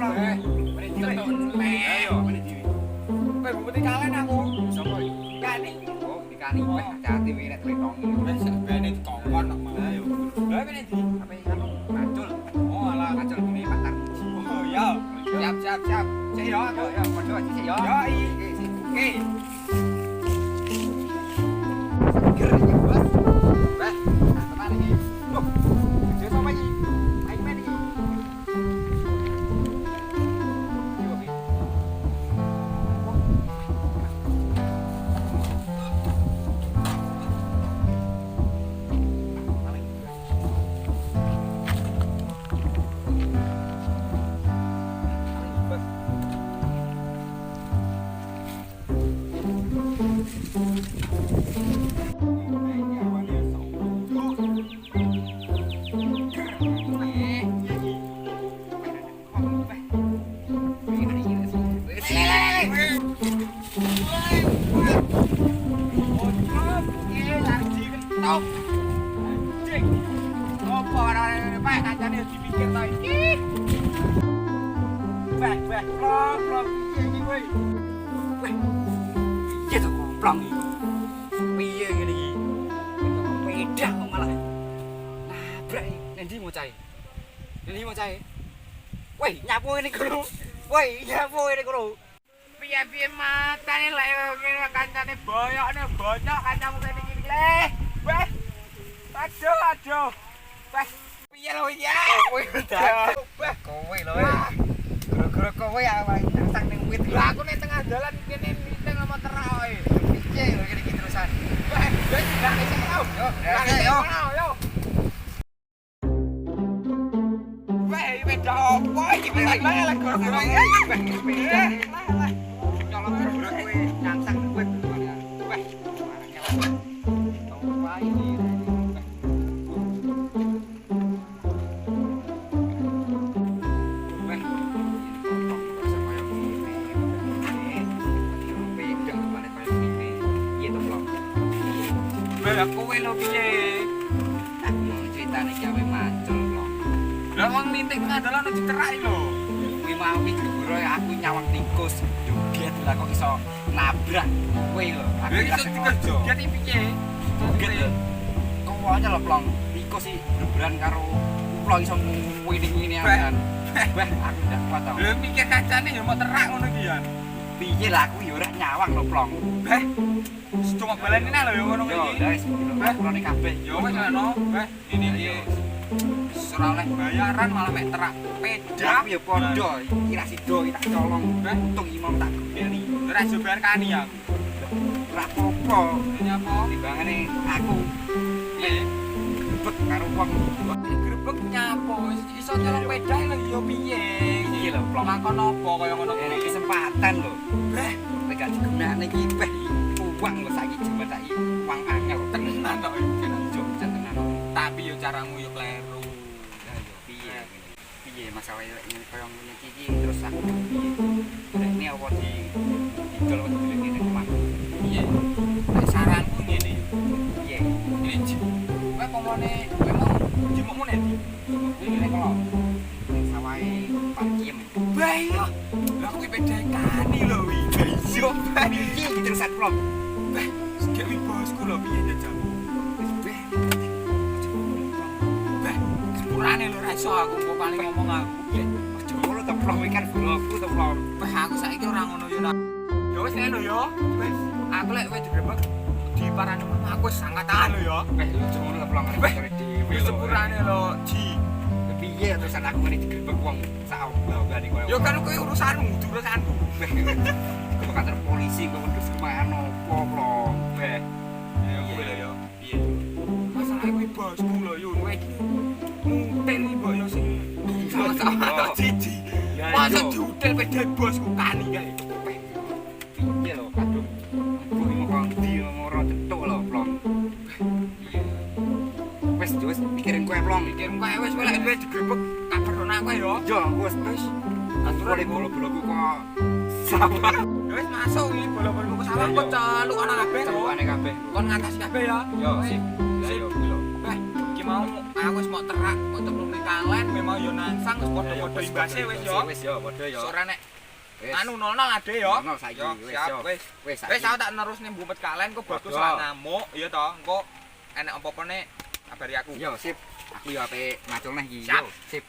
plong. Mene diletok. Ayo, mene di. Kowe bupati kalen aku. Sopo iki? Kani. Oh, dikani weh hati-hati weh nek diletongi. Wis bene dikongkon kok mau. Ayo. Lah mene di. Apa iki anu? Macul. Oh alah. Macul ini patar. Oh ya. Siap. Cek yo, yo, padha cek yo. Yo i. Oke. Seger iki, Bos. Wah, teman iki. Loh. Dia sama iki. Aik men iki. Yo iki. Piye ngene iki? Pedak kok malah nabrak endi mocahe? Endi mocahe? Woi, nyapu ngene kono. Woi, nyapu ngene kono. Piye-piye matane lek ngene kancane boyokne bonyok kancamu kene iki le. Weh. Aduh. Weh, piye lho iki? Kowe dadak. Wah, kowe lho. Gara-gara kowe awake nyasang ning wit. Lah aku ning tengah dalan kene meeting sama terak kowe. Piye lho iki terusan? Weh, wis ndak iso yo. Yo. Yo. Weh, beda opo iki malah lek gara-gara Weh, colong gara-gara kowe nyasang ning wit. Weh, apa ini? Lah kowe lho piye? Tak mau critane gawe macul kok. Lah wong mintik tengah dalan diterak lho. Kuwi mau iki gara aku nyawang tikus. Joget lah kok iso nabrak kowe lho. Aku Lah iso dikerja. Dia iki piye? joget lho. Kowonya lho plong. Tikus sih beberan karo plong iso ngwini-ngwini kan. Wah, aku ndak kuat tau. Lah mikir kancane ya mau terak ngono iki ya. Piye lah aku ya ora nyawang lho plong. Beh. Cuma baleni lho ya ngono Yo, iki. guys, kulone kabeh. Yo wis ono, beh. Ini iki ora oleh bayaran malah mek terak peda. Aku ya padha, kira sido iki tak colong. Beh, Untung imam tak gendeli. ora iso bayar kani ya. Ora apa-apa. Ini apa? Timbangane aku Piye? grebek karo wong. Grebek nyapo? Iso nyolong peda lho ya piye? Iki lho, plong. Lakon apa kaya ngono Ini kuwi? kesempatan lho. Beh, Nek gak digunakne iki beh uang lho saiki jembar saiki uang angel tenan tok iki. Jogja tenan. Tapi yo caramu yo kleru. Lah yo piye ngene. Piye masalah ini koyo ngene iki terus aku piye. Ini apa di didol wis dulu ngene omah. Piye? Nek saranku ngene. Piye? Ini Ji. Kowe pomone kowe mau jemukmu nek ndi? Kuwi ngene kok. Ning sawahe Parkiem. Bae yo. Lah kuwi peda kani lho wi. Yo bae. Piye iki terusan plong? Beh, sikek wi bosku lho piye jajal. Wis beh. Beh, sepurane lho ra iso aku kok paling ngomong aku. Piye? Aja ngono to plong iki kan boloku to plong. Beh, aku saiki ora ngono yo nak. Yo wis lho yo. Wis, aku lek kowe digrebek di parane aku wis angkatan lho yo. Beh, aja ngono to plong arep Beh, dhewe wis lho. sepurane lho, Ji. Piye terusan aku ngene digrebek wong sak obah-obah koyo. Yo kan kuwi urusanmu, urusanku. Beh. Ke kantor polisi kok wedhus kemana opo plong. Beh, ya kuwi lho yo. Piye? Masalah kuwi bosku lho yo. Kowe iki mutel iki mbok yo sing sama-sama to Ji. Masa diutel pede bosku kani kae. Beh. Piye lho kadung. Mbok iki mau ndi moro cetuk lho plong. Iya. Wis pikirin kowe plong. Kirim kowe wis kowe lek duwe digrebek kabarono aku yo. Yo wis wis. Aturan Aturan bolo-boloku kok sama. Ya wis masuk iki bola-bolamu ke sawah kok celuk ana kabeh to. Celukane kabeh. Kon ngatasi kabeh ya. Yo sip. Sip. Yo yo. Beh, iki mau aku wis mau terak, mau tepung ning kalen, memang yo nangsang wis padha-padha imbase wis yo. Wis yo, padha yo. Sore nek Wis. anu 00 ade yo. 00 saiki, Yo, wis, siap, yo. wis. Wis Wis aku tak nerusne mbumet kalen kok bosku Padha. salah ngamuk ya to. Engko enek apa-apane kabari aku. Yo, sip. Aku yo ape ngacul neh iki. Siap. Yo, sip.